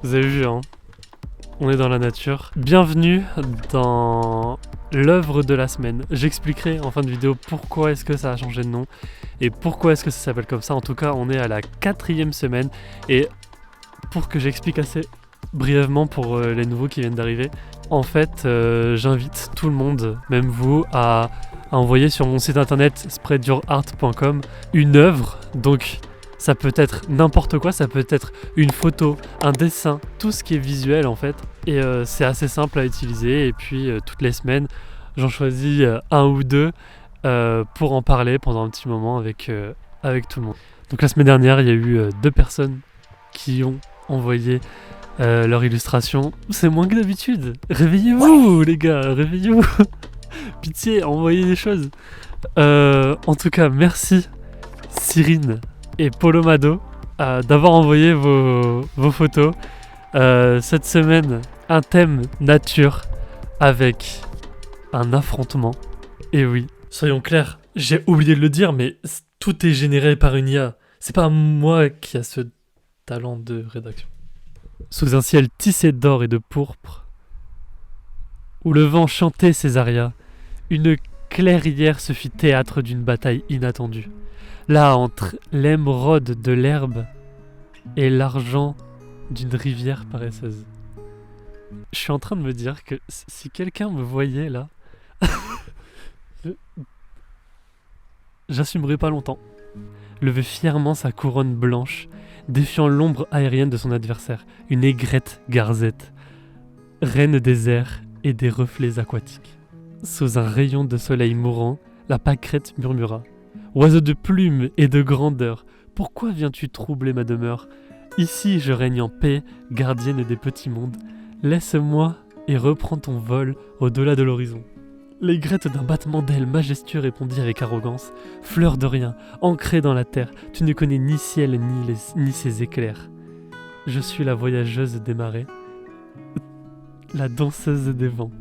Vous avez vu, hein, on est dans la nature. Bienvenue dans l'œuvre de la semaine. J'expliquerai en fin de vidéo pourquoi est-ce que ça a changé de nom et pourquoi est-ce que ça s'appelle comme ça. En tout cas, on est à la 4e semaine et pour que j'explique assez brièvement pour les nouveaux qui viennent d'arriver, en fait, j'invite tout le monde, même vous, à envoyer sur mon site internet spreadyourart.com une œuvre. Donc ça peut être n'importe quoi, ça peut être une photo, un dessin, tout ce qui est visuel en fait. Et c'est assez simple à utiliser. Et puis toutes les semaines, j'en choisis un ou deux pour en parler pendant un petit moment avec tout le monde. Donc la semaine dernière, il y a eu 2 personnes qui ont envoyé leur illustration. C'est moins que d'habitude. Réveillez-vous les gars, réveillez-vous. Pitié, envoyez des choses. En tout cas, merci Cyrine et Polomado d'avoir envoyé vos photos. Cette semaine, un thème nature avec un affrontement. Et oui, soyons clairs, j'ai oublié de le dire, mais tout est généré par une IA. C'est pas moi qui a ce talent de rédaction. Sous un ciel tissé d'or et de pourpre, où le vent chantait ses arias, une clairière se fit théâtre d'une bataille inattendue. Là, entre l'émeraude de l'herbe et l'argent d'une rivière paresseuse. Je suis en train de me dire que si quelqu'un me voyait là, j'assumerais pas longtemps. Levait fièrement sa couronne blanche, défiant l'ombre aérienne de son adversaire, une aigrette garzette, reine des airs et des reflets aquatiques. Sous un rayon de soleil mourant, la pâquerette murmura. Oiseau de plume et de grandeur, pourquoi viens-tu troubler ma demeure? Ici je règne en paix, gardienne des petits mondes. Laisse-moi et reprends ton vol au-delà de l'horizon. L'aigrette d'un battement d'ailes majestueux répondit avec arrogance. Fleur de rien, ancrée dans la terre, tu ne connais ni ciel ni ses éclairs. Je suis la voyageuse des marais, la danseuse des vents.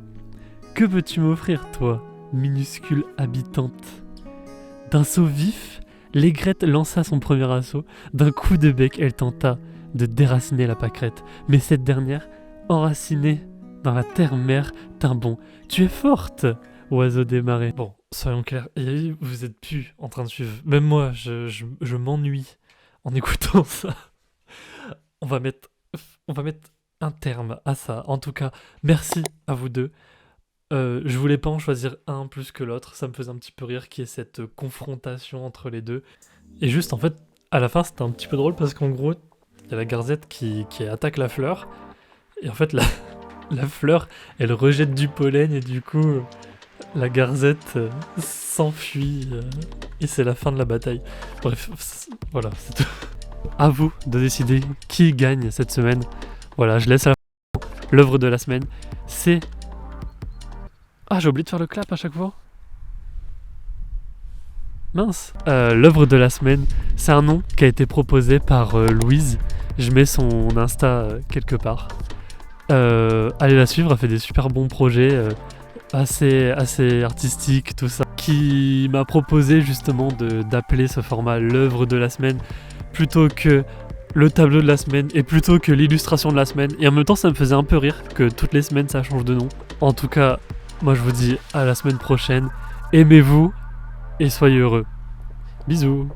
Que veux-tu m'offrir, toi, minuscule habitante? D'un saut vif, l'aigrette lança son premier assaut. D'un coup de bec, elle tenta de déraciner la pâquerette. Mais cette dernière, enracinée dans la terre-mère, tint bon. Tu es forte, oiseau des marais. Bon, soyons clairs, vous êtes plus en train de suivre. Même moi, je m'ennuie en écoutant ça. On va mettre un terme à ça. En tout cas, merci à vous deux. Je voulais pas en choisir un plus que l'autre, ça me faisait un petit peu rire qu'il y ait cette confrontation entre les deux. Et juste en fait, à la fin c'était un petit peu drôle parce qu'en gros, il y a la garzette qui attaque la fleur. Et en fait la fleur, elle rejette du pollen et du coup la garzette s'enfuit et c'est la fin de la bataille. Bref, voilà, c'est tout. À vous de décider qui gagne cette semaine. Voilà, je laisse à la fin l'œuvre de la semaine. C'est... Ah, j'ai oublié de faire le clap à chaque fois. Mince. L'œuvre de la semaine, c'est un nom qui a été proposé par Louise. Je mets son Insta quelque part. Allez la suivre, elle fait des super bons projets, assez artistiques, tout ça. Qui m'a proposé justement d'appeler ce format l'œuvre de la semaine plutôt que le tableau de la semaine et plutôt que l'illustration de la semaine. Et en même temps, ça me faisait un peu rire que toutes les semaines ça change de nom. En tout cas, moi je vous dis à la semaine prochaine, aimez-vous et soyez heureux. Bisous.